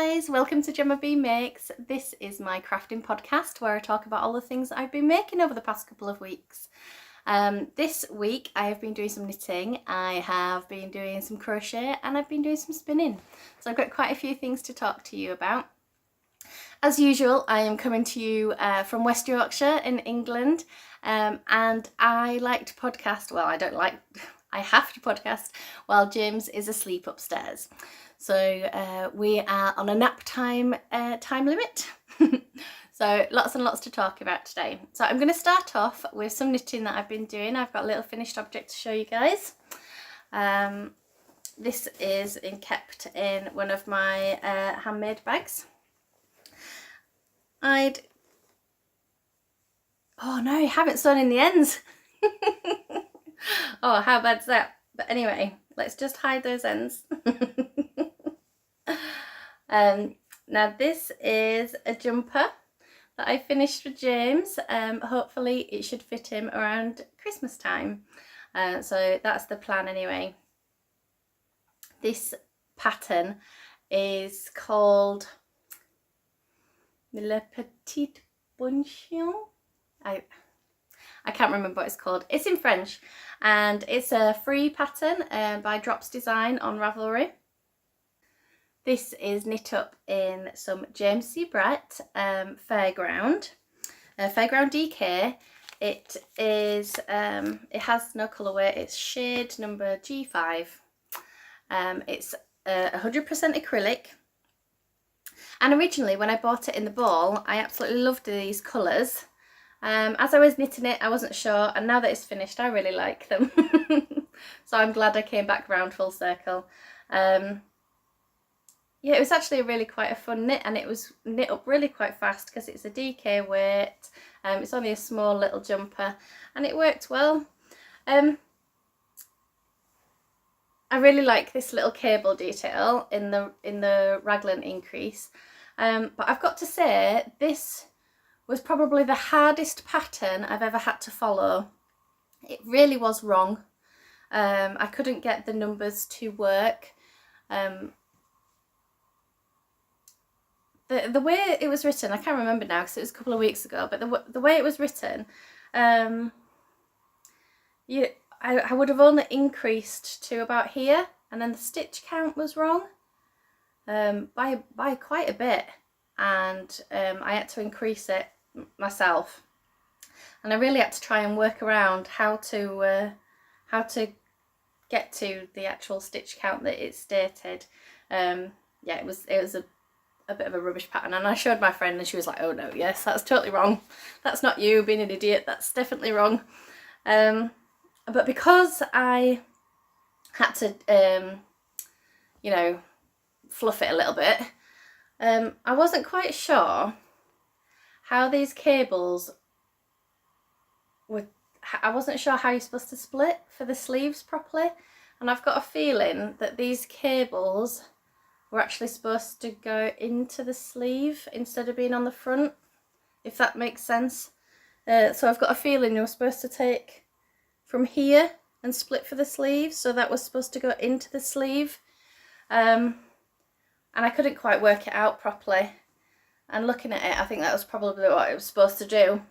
guys, welcome to Gemma B Makes. This is my crafting podcast where I talk about all the things that I've been making over the past couple of weeks. This week I have been doing some knitting, I have been doing some crochet, and I've been doing some spinning. So I've got quite a few things to talk to you about. As usual, I am coming to you from West Yorkshire in England, and I like to podcast, well I don't like, I have to podcast while James is asleep upstairs. So we are on a nap time limit. So lots and lots to talk about today. So I'm going to start off with some knitting that I've been doing. I've got a little finished object to show you guys. This is kept in one of my handmade bags. Oh no, you haven't sewn in the ends. Oh, how bad's that? But anyway, let's just hide those ends. Now this is a jumper that I finished for James. Hopefully it should fit him around Christmas time. So that's the plan anyway. This pattern is called Le Petit Bonchon. I can't remember what it's called. It's in French, and it's a free pattern by Drops Design on Ravelry. This is knit up in some James C. Brett Fairground DK. It is it has no colourway. It's shade number G5. It's 100% acrylic. And originally, when I bought it in the ball, I absolutely loved these colours. As I was knitting it, I wasn't sure, and now that it's finished, I really like them. So I'm glad I came back around full circle. Yeah, it was actually really quite a fun knit, and it was knit up really quite fast because it's a DK weight. It's only a small little jumper, and it worked well. I really like this little cable detail in the raglan increase, but I've got to say this was probably the hardest pattern I've ever had to follow. It really was wrong. I couldn't get the numbers to work. The way it was written, I can't remember now because it was a couple of weeks ago, but the way it was written, I would have only increased to about here, and then the stitch count was wrong by quite a bit, and I had to increase it myself, and I really had to try and work around how to get to the actual stitch count that it stated. Yeah, it was a bit of a rubbish pattern, and I showed my friend and she was like, oh no, yes, that's totally wrong, that's not you being an idiot, that's definitely wrong. But because I had to you know, fluff it a little bit, I wasn't quite sure how these cables would, I wasn't sure how you're supposed to split for the sleeves properly, and I've got a feeling that these cables were actually supposed to go into the sleeve instead of being on the front, if that makes sense. So I've got a feeling you're supposed to take from here and split for the sleeve, so that was supposed to go into the sleeve, and I couldn't quite work it out properly, and looking at it I think that was probably what it was supposed to do,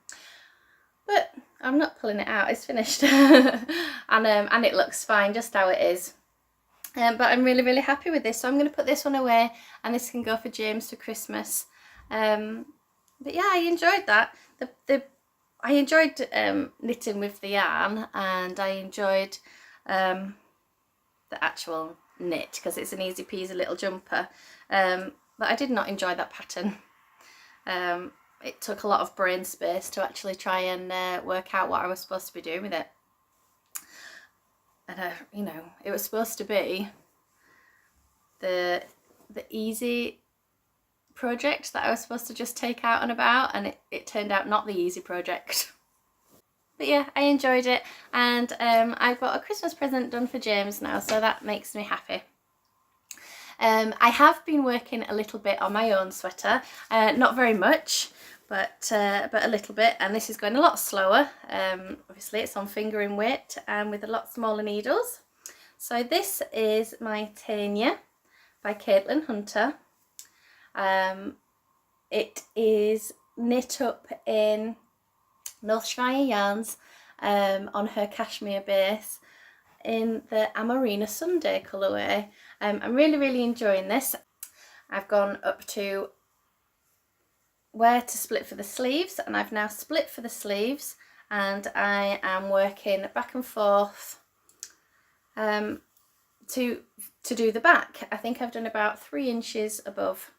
but I'm not pulling it out, it's finished. And it looks fine just how it is. But I'm really, really happy with this, so I'm going to put this one away, and this can go for James for Christmas. But yeah, I enjoyed that. I enjoyed knitting with the yarn, and I enjoyed the actual knit because it's an easy peasy little jumper. But I did not enjoy that pattern. It took a lot of brain space to actually try and work out what I was supposed to be doing with it. And you know, it was supposed to be the easy project that I was supposed to just take out and about, and it turned out not the easy project. But yeah, I enjoyed it, and I've got a Christmas present done for James now, so that makes me happy. I have been working a little bit on my own sweater, not very much, but a little bit, and this is going a lot slower. Obviously it's on fingering weight and with a lot smaller needles. So this is my Tegna by Caitlin Hunter, It is knit up in North Shire yarns on her cashmere base in the Amarina Sunday colourway. I'm really enjoying this. I've gone up to where to split for the sleeves, and I've now split for the sleeves, and I am working back and forth to do the back. I think I've done about 3 inches above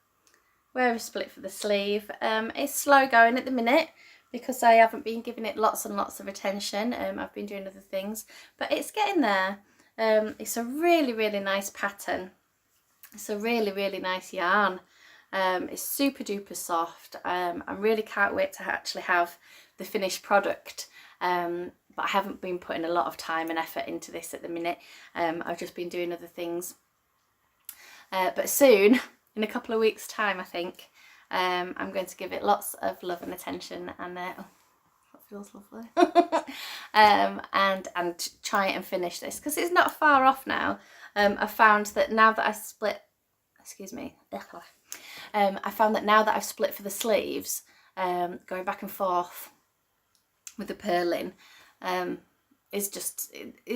where I've split for the sleeve. It's slow going at the minute because I haven't been giving it lots and lots of attention. I've been doing other things, but it's getting there. It's a really nice pattern. It's a really nice yarn. It's super duper soft. I really can't wait to actually have the finished product. But I haven't been putting a lot of time and effort into this at the minute. I've just been doing other things. But soon, in a couple of weeks' time, I think, I'm going to give it lots of love and attention, and oh, that feels lovely. And try and finish this because it's not far off now. I found that now that I've split, excuse me, I found that now that I've split for the sleeves, going back and forth with the purling is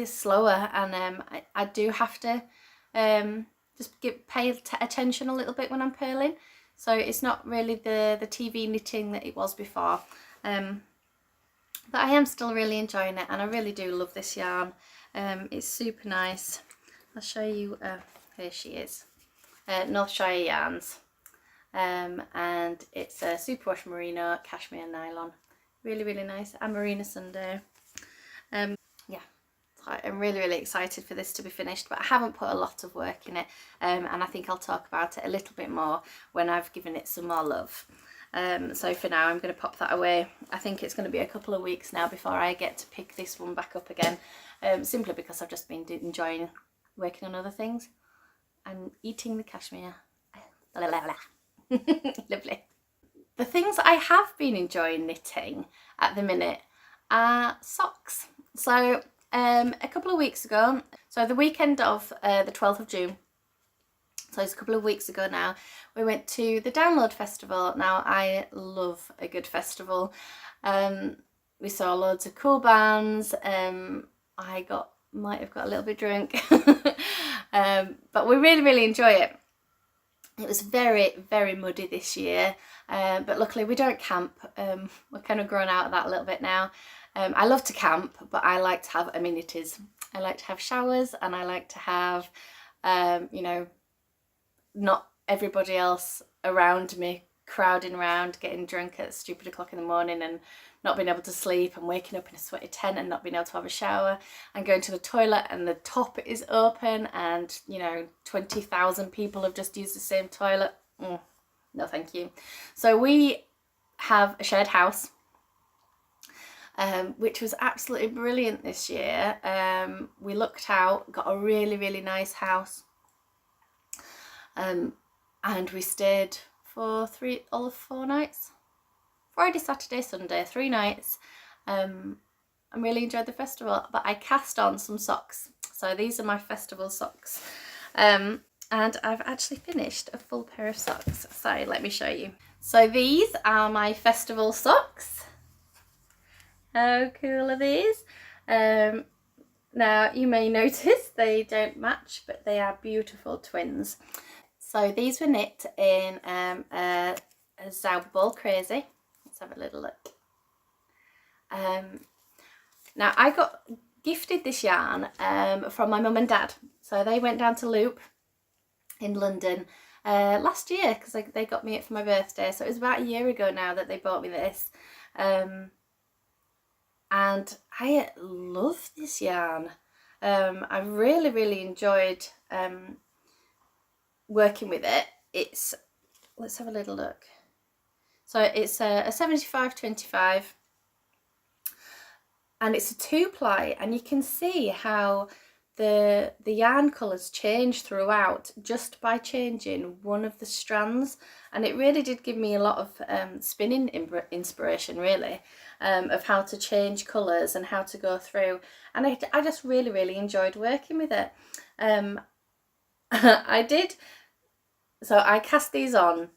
slower, and I do have to just pay attention a little bit when I'm purling. So it's not really the TV knitting that it was before. But I am still really enjoying it, and I really do love this yarn. It's super nice. I'll show you, here she is, North Shire Yarns. And it's a superwash merino cashmere nylon. Really nice. And Marina Sunday. Yeah, I'm really excited for this to be finished, but I haven't put a lot of work in it, and I think I'll talk about it a little bit more when I've given it some more love. So for now I'm going to pop that away. I think it's going to be a couple of weeks now before I get to pick this one back up again, simply because I've just been enjoying working on other things and eating the cashmere. Lovely. The things I have been enjoying knitting at the minute are socks. So a couple of weeks ago, so the weekend of the 12th of June, so it's a couple of weeks ago now, we went to the Download Festival. Now I love a good festival. We saw loads of cool bands. I might have got a little bit drunk, but we really enjoy it. It was very muddy this year, but luckily we don't camp. We're kind of grown out of that a little bit now. I love to camp, but I like to have amenities. I like to have showers, and I like to have, you know, not everybody else around me crowding around, getting drunk at stupid o'clock in the morning and not being able to sleep, and waking up in a sweaty tent and not being able to have a shower, and going to the toilet and the top is open and, you know, 20,000 people have just used the same toilet. No thank you. So we have a shared house, which was absolutely brilliant this year. We looked out, got a really nice house, and we stayed for all of 4 nights. Friday, Saturday, Sunday, 3 nights. I really enjoyed the festival, but I cast on some socks. So these are my festival socks. And I've actually finished a full pair of socks. So let me show you. So these are my festival socks. How cool are these? Now you may notice they don't match, but they are beautiful twins. So these were knit in a Zauball Crazy. Let's have a little look. Now I got gifted this yarn from my mum and dad. So they went down to Loop in London last year because they got me it for my birthday. So it was about a year ago now that they bought me this. And I love this yarn. I really enjoyed working with it. It's, let's have a little look. So it's a 75-25, and it's a 2-ply, and you can see how the yarn colours change throughout just by changing one of the strands, and it really did give me a lot of spinning inspiration, really, of how to change colours and how to go through, and I just really enjoyed working with it. I did, so I cast these on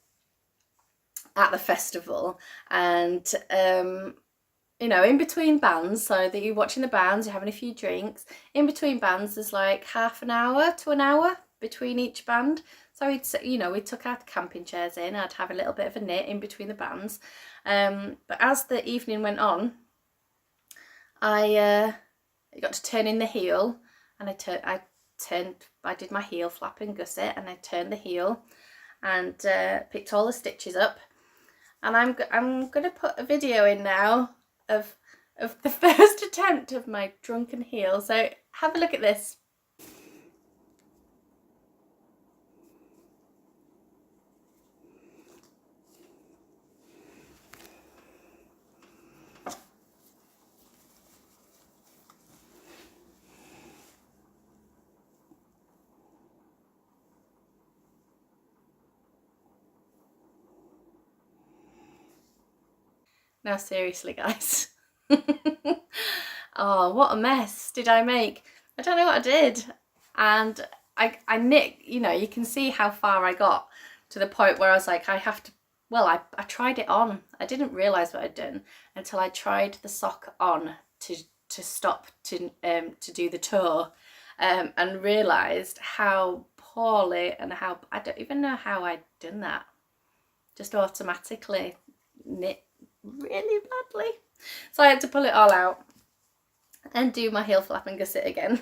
at the festival, and you know, in between bands, so that you're watching the bands, you're having a few drinks. In between bands, there's like half an hour to an hour between each band. So we took our camping chairs in. I'd have a little bit of a knit in between the bands. But as the evening went on, I got to turn in the heel, and I did my heel flap and gusset, and I turned the heel and picked all the stitches up. And I'm gonna put a video in now of the first attempt of my drunken heel. So have a look at this. Now seriously, guys. Oh, what a mess did I make. I don't know what I did. And I knit, you know, you can see how far I got, to the point where I was like, I have to, well, I tried it on. I didn't realise what I'd done until I tried the sock on to stop to do the toe, and realised how poorly, and how, I don't even know how I'd done that. Just automatically knit really badly. So I had to pull it all out and do my heel flap and gusset again.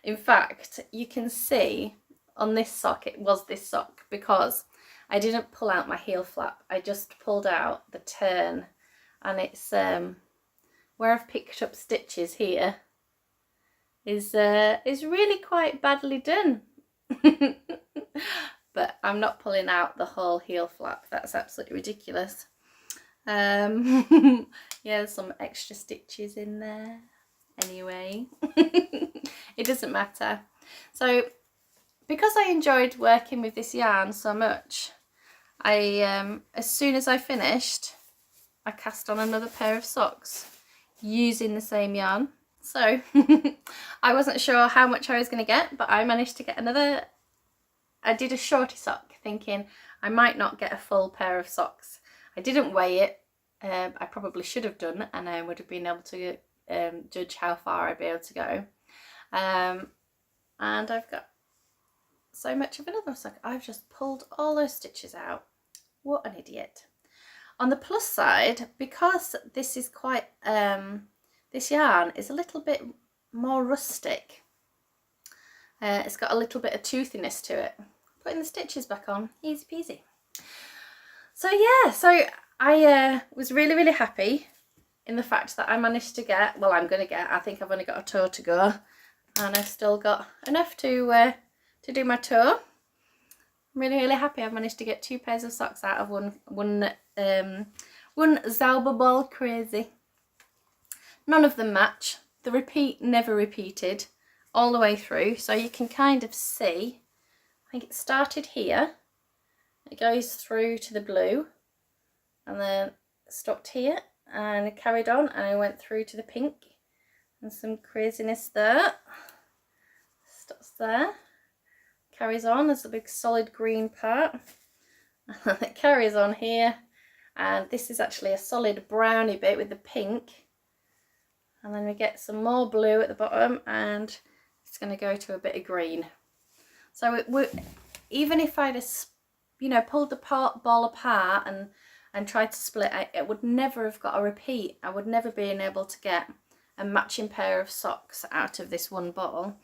In fact, you can see on this sock, it was this sock, because I didn't pull out my heel flap. I just pulled out the turn, and it's where I've picked up stitches here is really quite badly done. But I'm not pulling out the whole heel flap. That's absolutely ridiculous. Yeah, some extra stitches in there. Anyway, it doesn't matter. So because I enjoyed working with this yarn so much, I as soon as I finished, I cast on another pair of socks using the same yarn. So I wasn't sure how much I was going to get, but I managed to get another. I did a shorty sock thinking I might not get a full pair of socks. I didn't weigh it. I probably should have done, and I would have been able to judge how far I'd be able to go. And I've got so much of another sock. I've just pulled all those stitches out. What an idiot. On the plus side, because this is quite, this yarn is a little bit more rustic. It's got a little bit of toothiness to it. Putting the stitches back on, easy peasy. So yeah, so I was really happy in the fact that I managed to get, well, I think I've only got a toe to go, and I've still got enough to do my toe. I'm really happy I've managed to get 2 pairs of socks out of one Zauberball crazy. None of them match. The repeat never repeated all the way through, so you can kind of see, I think it started here, it goes through to the blue, and then stopped here, and it carried on, and I went through to the pink, and some craziness there, stops there, carries on, there's a big solid green part, and it carries on here, and this is actually a solid browny bit with the pink, and then we get some more blue at the bottom, and it's going to go to a bit of green. So it would, even if I'd have, pulled the ball apart and tried to split it, would never have got a repeat. I would never been able to get a matching pair of socks out of this one ball.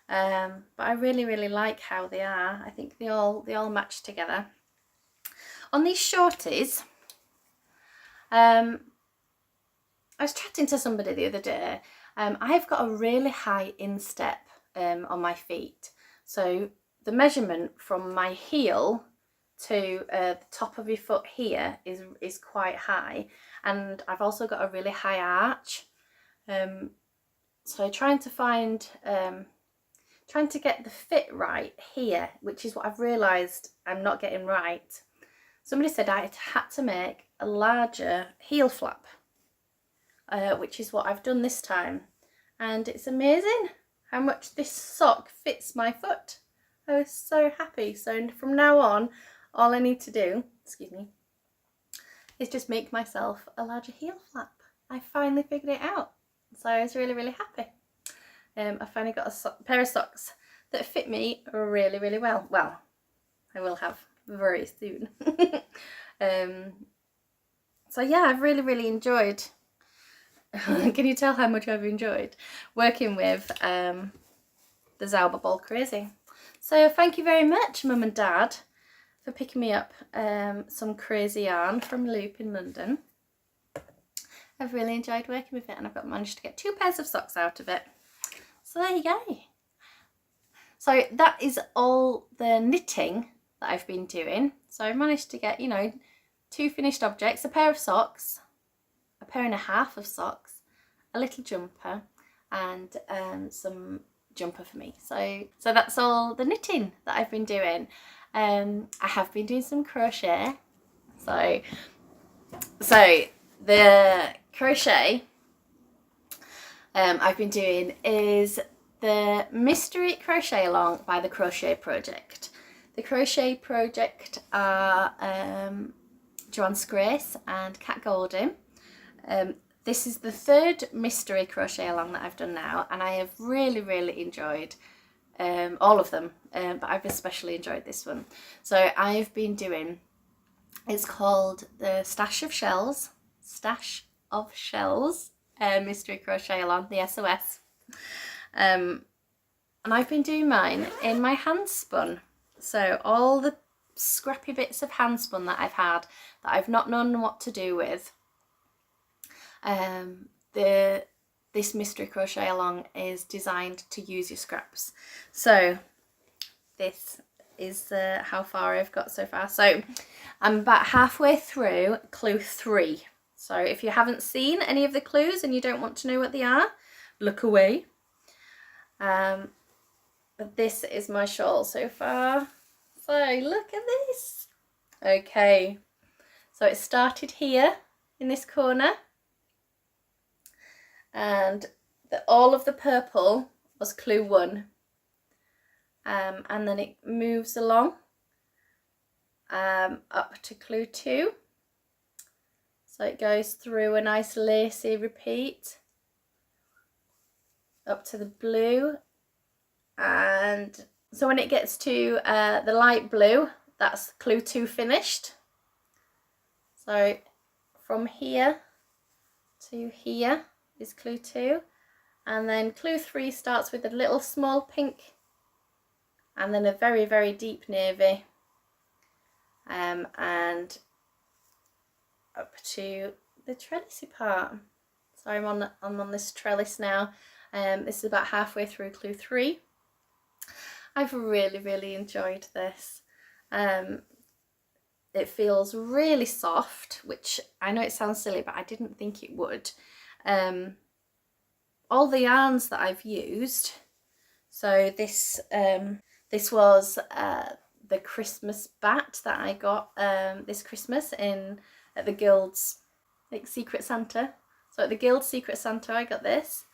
But I really like how they are. I think they all match together. On these shorties, I was chatting to somebody the other day. I've got a really high instep on my feet. So the measurement from my heel to the top of your foot here is quite high, and I've also got a really high arch. So trying to get the fit right here, which is what I've realised I'm not getting right. Somebody said I had to make a larger heel flap, which is what I've done this time, and it's amazing how much this sock fits my foot. I was so happy. So from now on, all I need to do, excuse me, is just make myself a larger heel flap. I finally figured it out, so I was really, really happy. I finally got a pair of socks that fit me really, really well. Well, I will have very soon. So yeah, I've really, really enjoyed. Can you tell how much I've enjoyed working with the Zauber Ball Crazy? So thank you very much, Mum and Dad, for picking me up some crazy yarn from Loop in London. I've really enjoyed working with it, and I've managed to get 2 pairs of socks out of it. So there you go. So that is all the knitting that I've been doing. So I've managed to get, you know, 2 finished objects, a pair of socks, a pair and a half of socks, a little jumper, and some jumper for me. So that's all the knitting that I've been doing. I have been doing some crochet. So the crochet I've been doing is the Mystery Crochet Along by the Crochet Project. The Crochet Project are Joanne Scrace and Kat Golding. This is the 3rd Mystery Crochet Along that I've done now, and I have really, really enjoyed all of them, but I've especially enjoyed this one. So I've been doing, it's called the Stash of Shells Mystery Crochet Along, the SOS. And I've been doing mine in my hand spun. So all the scrappy bits of hand spun that I've had that I've not known what to do with, this Mystery Crochet Along is designed to use your scraps. So this is how far I've got so far. So I'm about halfway through clue 3. So if you haven't seen any of the clues and you don't want to know what they are, look away. But this is my shawl so far. So look at this. Okay, so it started here in this corner, and all of the purple was clue 1, and then it moves along up to clue 2. So it goes through a nice lacy repeat up to the blue, and so when it gets to the light blue, that's clue 2 finished. So from here to here is clue 2, and then clue 3 starts with a little small pink and then a very, very deep navy, and up to the trellisy part. So I'm on this trellis now. This is about halfway through clue 3. I've really, really enjoyed this. It feels really soft, which I know it sounds silly, but I didn't think it would. All the yarns that I've used, so this was the Christmas bat that I got this Christmas at the Guild's Secret Santa. So at the Guild Secret Santa I got this.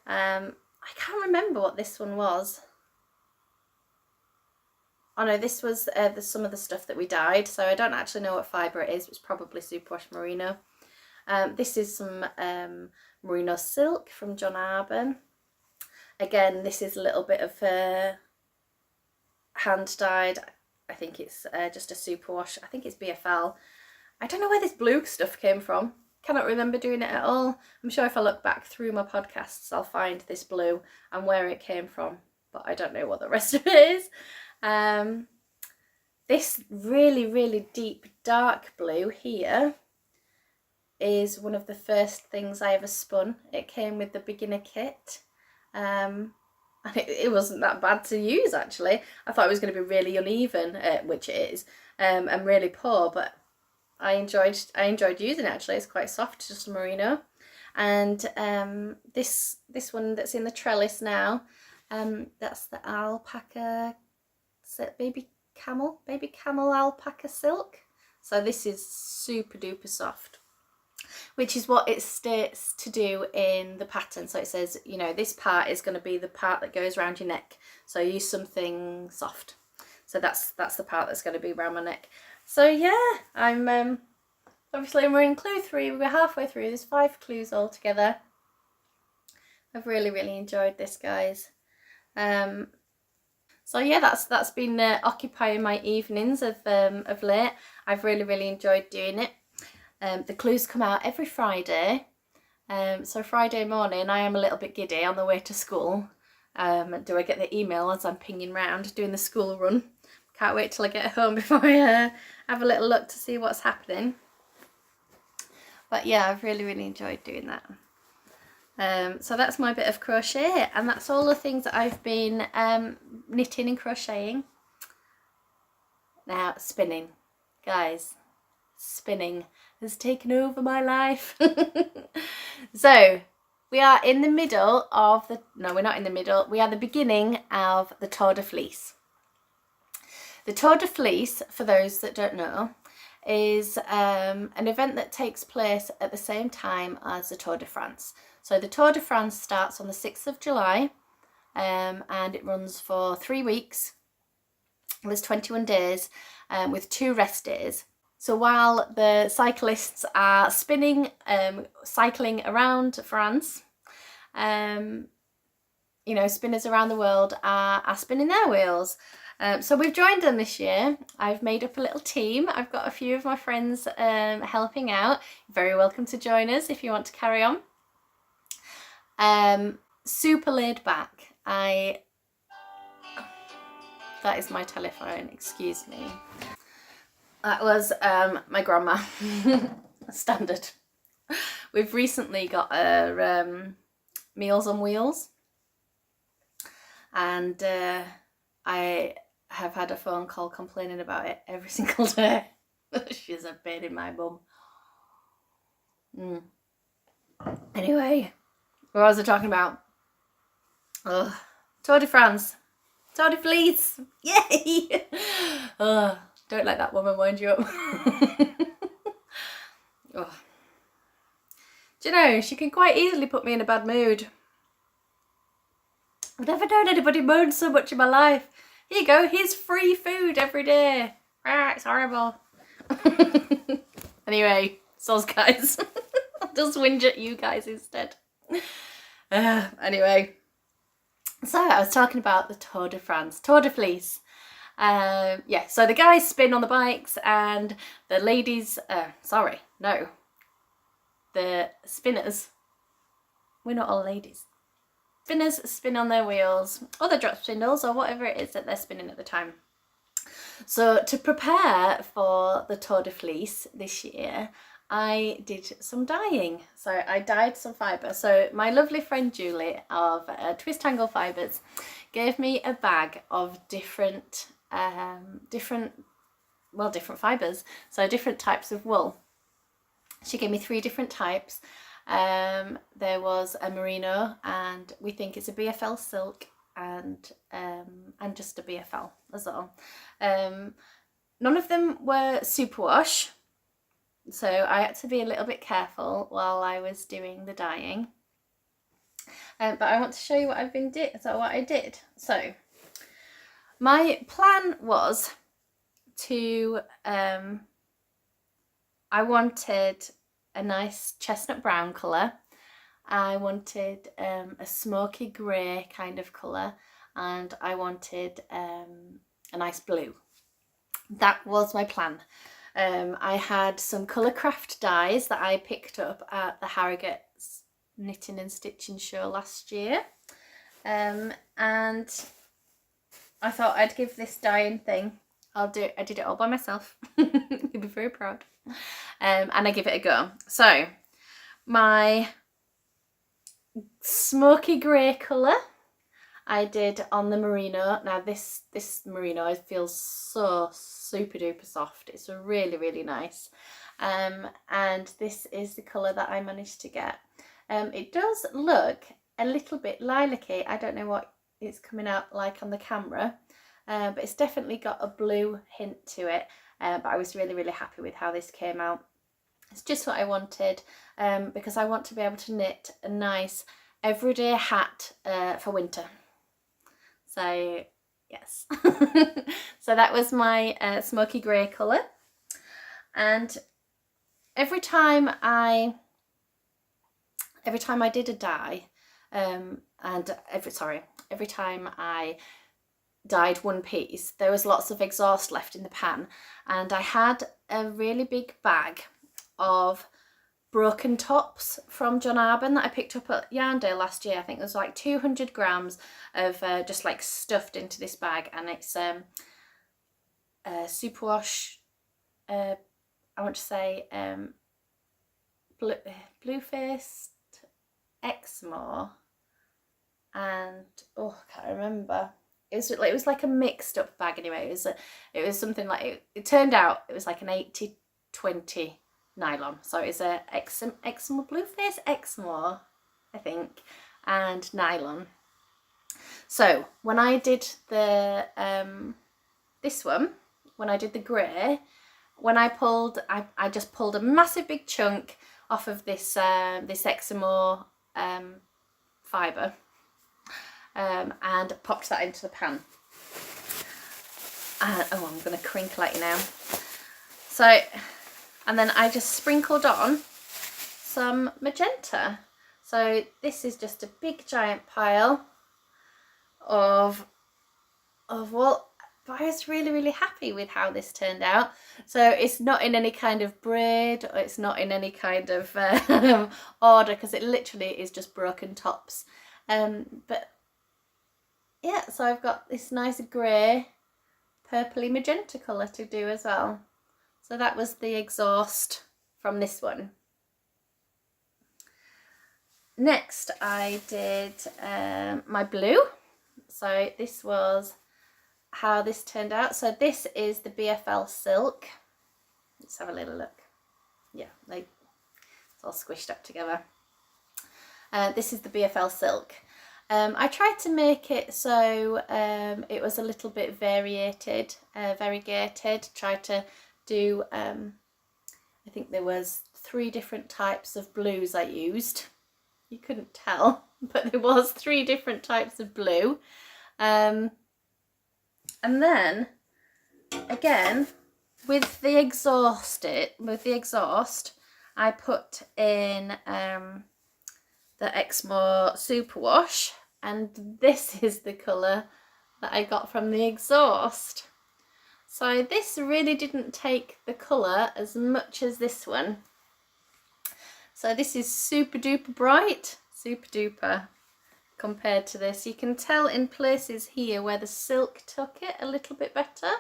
I can't remember what this one was. Oh no, this was some of the stuff that we dyed, so I don't actually know what fibre it is. It's probably superwash merino. This is some merino silk from John Arbon. Again, this is a little bit of hand dyed. I think it's just a superwash. I think it's BFL. I don't know where this blue stuff came from. Cannot remember doing it at all. I'm sure if I look back through my podcasts, I'll find this blue and where it came from, but I don't know what the rest of it is. This really, really deep dark blue here is one of the first things I ever spun. It came with the beginner kit, and it wasn't that bad to use actually. I thought it was going to be really uneven, which it is, and really poor, but I enjoyed using it actually. It's quite soft, just a merino. And this one that's in the trellis now, that's the alpaca, baby camel alpaca silk. So this is super duper soft, which is what it states to do in the pattern. So it says, you know, this part is going to be the part that goes around your neck, so use something soft. So that's the part that's going to be around my neck. So yeah, I'm Obviously we're in clue 3, we're halfway through, there's 5 clues altogether. I've really enjoyed this, guys. So yeah, that's been occupying my evenings of late. I've really enjoyed doing it. The clues come out every Friday. So Friday morning I am a little bit giddy on the way to school. Do I get the email as I'm pinging round doing the school run? Can't wait till I get home before I have a little look to see what's happening. But yeah, I've really enjoyed doing that. So that's my bit of crochet, and that's all the things that I've been knitting and crocheting. Now spinning, guys, spinning has taken over my life. So we are in the middle of we're not in the middle, we are the beginning of the Tour de Fleece. The Tour de Fleece, for those that don't know, is an event that takes place at the same time as the Tour de France. So the Tour de France starts on the 6th of July and it runs for 3 weeks. There's 21 days with 2 rest days. So while the cyclists are spinning, cycling around France, you know, spinners around the world are spinning their wheels. So we've joined them this year. I've made up a little team. I've got a few of my friends helping out. You're very welcome to join us if you want to carry on. Super laid back. That is my telephone, excuse me. That was my grandma. Standard. We've recently got our Meals on Wheels, and I have had a phone call complaining about it every single day. She's a pain in my bum. Anyway, what was I talking about? Oh, Tour de France. Tour de Fleece. Yay! Oh, don't let that woman wind you up. Oh. Do you know, she can quite easily put me in a bad mood. I've never known anybody moan so much in my life. Here you go, here's free food every day. Ah, it's horrible. Anyway, soz guys. I'll just whinge at you guys instead. Anyway, so I was talking about the Tour de France, Tour de Fleece. Yeah, so the guys spin on the bikes and the ladies, the spinners, we're not all ladies. Spinners spin on their wheels, or the drop spindles, or whatever it is that they're spinning at the time. So to prepare for the Tour de Fleece this year, I did some dyeing. So I dyed some fibre. So my lovely friend Julie of Twist Tangle Fibres gave me a bag of different fibres. So different types of wool. She gave me 3 different types. There was a merino, and we think it's a BFL silk, and just a BFL as well. None of them were superwash, so I had to be a little bit careful while I was doing the dyeing. But I want to show you what I did. So my plan was to I wanted a nice chestnut brown colour. I wanted a smoky grey kind of colour, and I wanted a nice blue. That was my plan. I had some Colourcraft dyes that I picked up at the Harrogate's Knitting and Stitching show last year, and I thought I'd give this dyeing thing, I did it all by myself. You'll be very proud. And I give it a go. So my smoky grey colour I did on the merino. Now this merino feels so super duper soft. It's really nice. And this is the colour that I managed to get. It does look a little bit lilac-y. I don't know what it's coming out like on the camera, but it's definitely got a blue hint to it. But I was really happy with how this came out. It's just what I wanted, because I want to be able to knit a nice everyday hat for winter. So yes. So that was my smoky grey colour, and every time I did a dye, every time I dyed one piece, there was lots of exhaust left in the pan, and I had a really big bag of broken tops from John Arbon that I picked up at Yarndale last year. I think it was like 200 grams of just like stuffed into this bag, and it's superwash, I want to say blue-faced eczema, and oh, I can't remember. It was like a mixed up bag anyway. It was something like, it turned out it was like an 80-20 nylon. So it's a eczema, blue-faced eczema, I think, and nylon. So when I did the this one, when I did the grey, when I pulled, I just pulled a massive big chunk off of this this eczema fibre, and popped that into the pan. Oh, I'm going to crinkle at you now. So, and then I just sprinkled on some magenta. So this is just a big giant pile of well, but I was really happy with how this turned out. So it's not in any kind of braid, or it's not in any kind of order, because it literally is just broken tops. But yeah, so I've got this nice grey, purpley magenta colour to do as well. So that was the exhaust from this one. Next I did my blue. So this was how this turned out. So this is the BFL silk. Let's have a little look. Yeah, it's all squished up together. This is the BFL silk. I tried to make it so it was a little bit variegated. Tried to do, I think there was 3 different types of blues I used. You couldn't tell, but there was 3 different types of blue. And then again with the exhaust, I put in the Exmo Superwash, and this is the colour that I got from the exhaust. So this really didn't take the colour as much as this one. So this is super duper bright, super duper, compared to this. You can tell in places here where the silk took it a little bit better,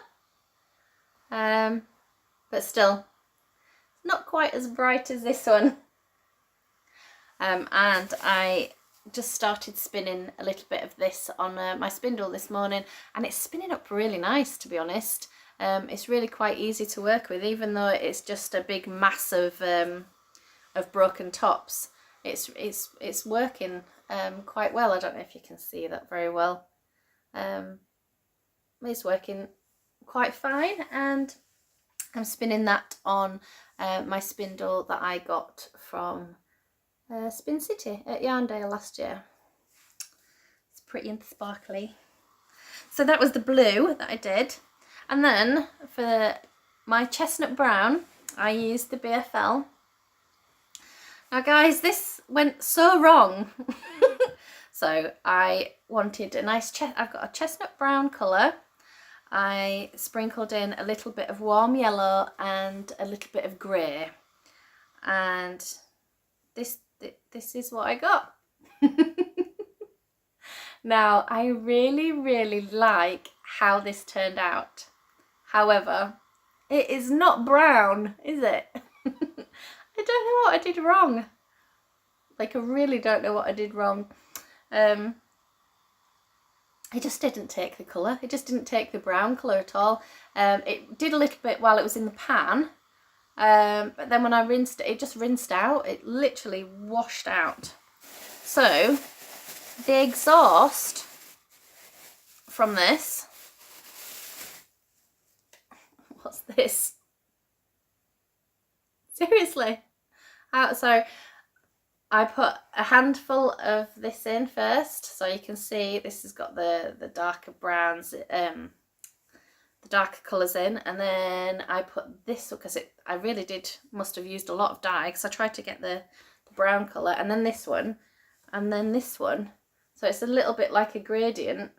but still not quite as bright as this one. And I just started spinning a little bit of this on my spindle this morning, and it's spinning up really nice, to be honest. It's really quite easy to work with, even though it's just a big mass of broken tops. It's working quite well. I don't know if you can see that very well. It's working quite fine, and I'm spinning that on my spindle that I got from Spin City at Yarndale last year. It's pretty and sparkly. So that was the blue that I did, and then for my chestnut brown I used the BFL. Now guys, this went so wrong. So I wanted a nice I've got a chestnut brown colour. I sprinkled in a little bit of warm yellow and a little bit of grey, and this is what I got. Now I really like how this turned out. However, it is not brown, is it? I don't know what I did wrong. Like, I really don't know what I did wrong. It just didn't take the colour. It just didn't take the brown colour at all. It did a little bit while it was in the pan. But then when I rinsed it, it just rinsed out. It literally washed out. So, the exhaust from this... What's this? Seriously. So I put a handful of this in first, so you can see this has got the darker browns, the the darker colours in, and then I put this, because I really must have used a lot of dye, because I tried to get the brown colour, and then this one, and then this one. So it's a little bit like a gradient,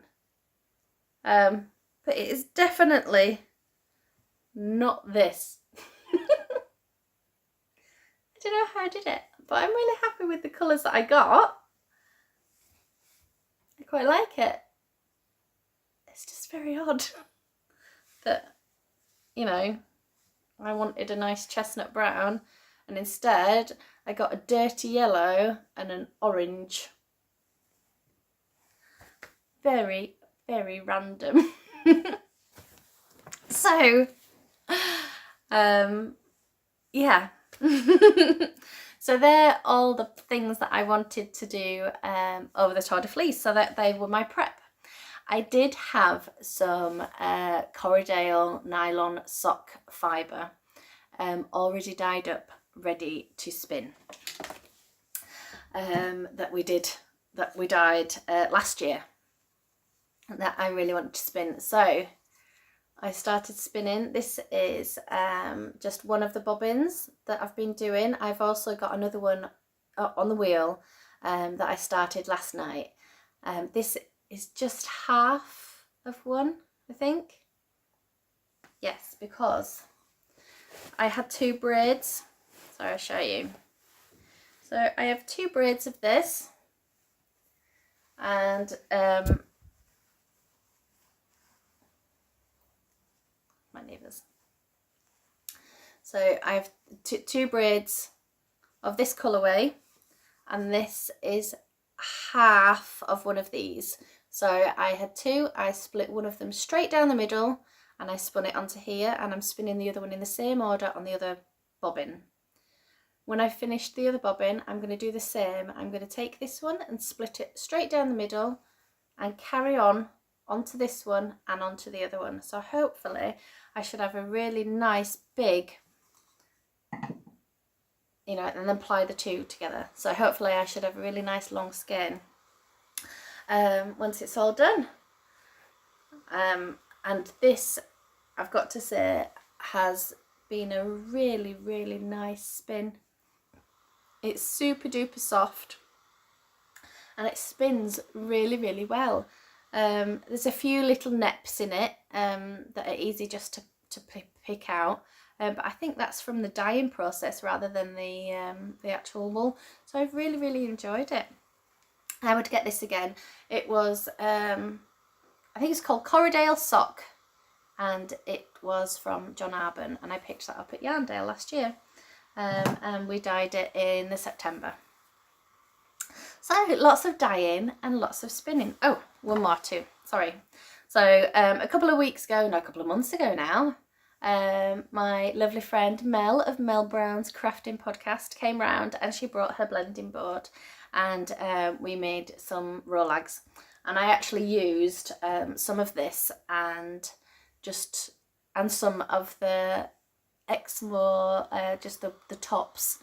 but it is definitely not this. I don't know how I did it, but I'm really happy with the colours that I got. I quite like it. It's just very odd that, you know, I wanted a nice chestnut brown, and instead I got a dirty yellow and an orange. Very, very random. So, yeah. So they're all the things that I wanted to do over the Tour de Fleece, so that they were my prep. I did have some Corriedale nylon sock fibre already dyed up, ready to spin, that we dyed last year, that I really wanted to spin. So I started spinning. This is just one of the bobbins that I've been doing. I've also got another one on the wheel that I started last night. This is just half of one, I think. Yes, because I had 2 braids. So I'll show you. So I have 2 braids of this, and my neighbours. So I have 2 braids of this colourway, and this is half of one of these. So I had 2, I split one of them straight down the middle, and I spun it onto here, and I'm spinning the other one in the same order on the other bobbin. When I've finished the other bobbin, I'm going to do the same. I'm going to take this one and split it straight down the middle and carry on onto this one and onto the other one. So hopefully I should have a really nice big, you know, and then ply the 2 together. So hopefully I should have a really nice long skein once it's all done. And this, I've got to say, has been a really, really nice spin. It's super duper soft, and it spins really, really well. There's a few little neps in it that are easy just to pick out, but I think that's from the dyeing process rather than the actual wool. So I've really, really enjoyed it. I would get this again. It was, I think it's called Corriedale Sock, and it was from John Arbon, and I picked that up at Yarndale last year, and we dyed it in the September. So lots of dyeing and lots of spinning. Oh, one more too, sorry. So a couple of months ago now, my lovely friend Mel of Mel Browne's crafting podcast came round, and she brought her blending board, and we made some rollags, and I actually used some of this and some of the Exmoor, just the tops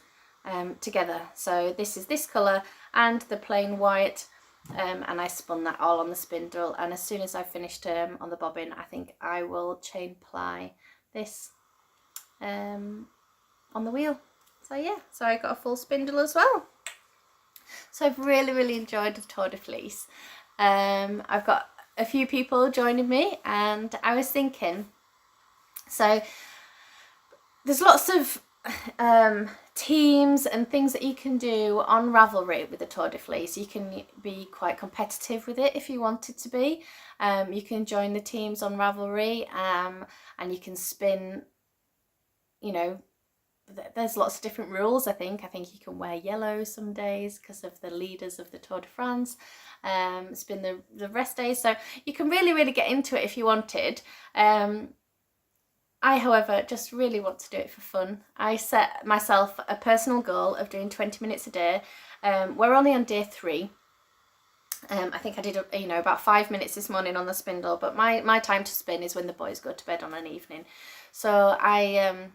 together. So this is this colour and the plain white, and I spun that all on the spindle, and as soon as I finished on the bobbin, I think I will chain ply this on the wheel. So yeah, so I got a full spindle as well. So I've really, really enjoyed the Tour de Fleece. I've got a few people joining me, and I was thinking, so there's lots of teams and things that you can do on Ravelry with the Tour de Fleece. You can be quite competitive with it if you wanted to be. You can join the teams on Ravelry, and you can spin, you know, there's lots of different rules. I think you can wear yellow some days because of the leaders of the Tour de France, spin the rest days, so you can really, really get into it if you wanted. I, however, just really want to do it for fun. I set myself a personal goal of doing 20 minutes a day. We're only on day 3. I think I did, about 5 minutes this morning on the spindle, but my time to spin is when the boys go to bed on an evening. So I'll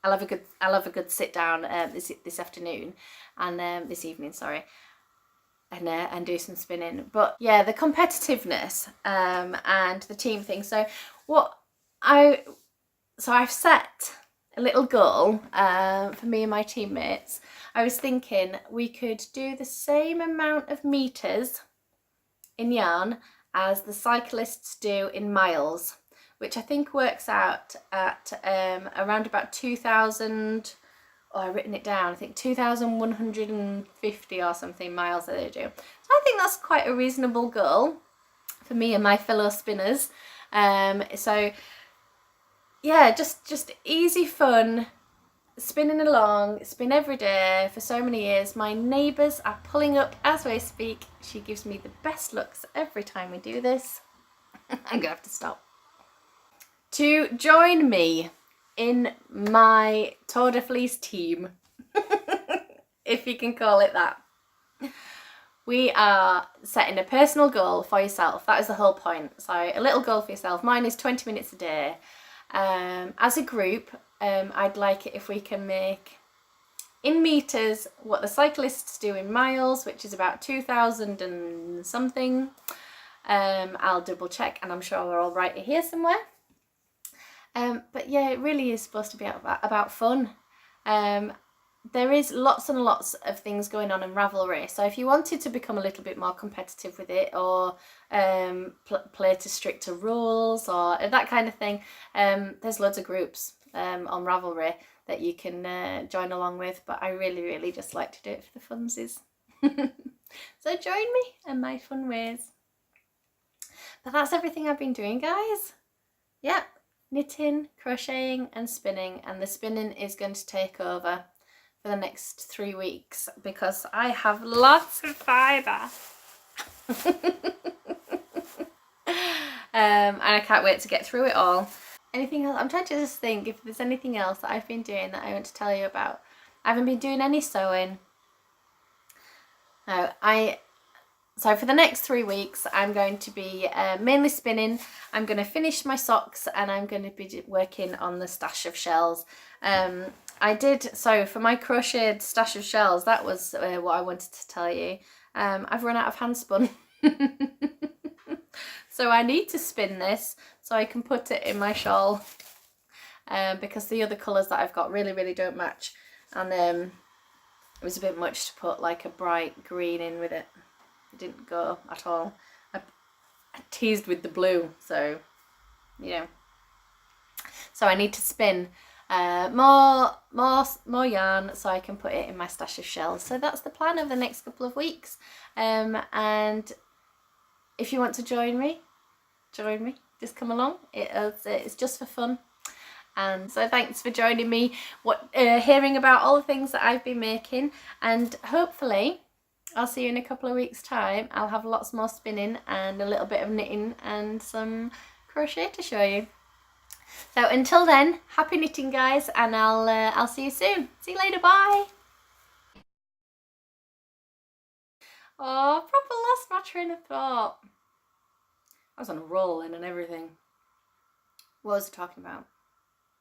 have a good sit down this afternoon, and this evening, sorry. and do some spinning. But yeah, the competitiveness and the team thing. So I've set a little goal for me and my teammates. I was thinking we could do the same amount of meters in yarn as the cyclists do in miles, which I think works out at around about 2,000. Oh, I've written it down. I think 2,150 or something miles that they do. So I think that's quite a reasonable goal for me and my fellow spinners. So yeah, just easy fun, spinning along, spin every day for so many years. My neighbours are pulling up as we speak. She gives me the best looks every time we do this. I'm gonna have to stop. To join me in my Tour de Fleece team, if you can call it that, we are setting a personal goal for yourself. That is the whole point. So a little goal for yourself. Mine is 20 minutes a day. As a group, I'd like it if we can make in meters what the cyclists do in miles, which is about 2,000 and something. I'll double check, and I'm sure we're all right here somewhere. But yeah, it really is supposed to be about fun. There is lots and lots of things going on in Ravelry, so if you wanted to become a little bit more competitive with it, or play to stricter rules or that kind of thing, there's loads of groups on Ravelry that you can join along with, but I really just like to do it for the funsies. So join me in my fun ways. But that's everything I've been doing, guys. Yeah, knitting, crocheting and spinning, and the spinning is going to take over for the next 3 weeks because I have lots of fibre. And I can't wait to get through it all. Anything else? I'm trying to just think if there's anything else that I've been doing that I want to tell you about. I haven't been doing any sewing. No, so for the next 3 weeks, I'm going to be mainly spinning. I'm going to finish my socks, and I'm going to be working on the stash of shells. So for my crocheted stash of shells, that was what I wanted to tell you. I've run out of hand spun. So I need to spin this so I can put it in my shawl, because the other colours that I've got really don't match, and it was a bit much to put like a bright green in with it. It didn't go at all. I teased with the blue, so you know. So I need to spin more yarn so I can put it in my stash of shells. So that's the plan over the next couple of weeks. And if you want to join me, just come along. It's just for fun. And so thanks for joining me, hearing about all the things that I've been making, and hopefully I'll see you in a couple of weeks' time. I'll have lots more spinning and a little bit of knitting and some crochet to show you. So until then, happy knitting, guys, and I'll see you soon. See you later, bye. Oh, proper lost my train of thought. I was on a roll and everything. What was I talking about?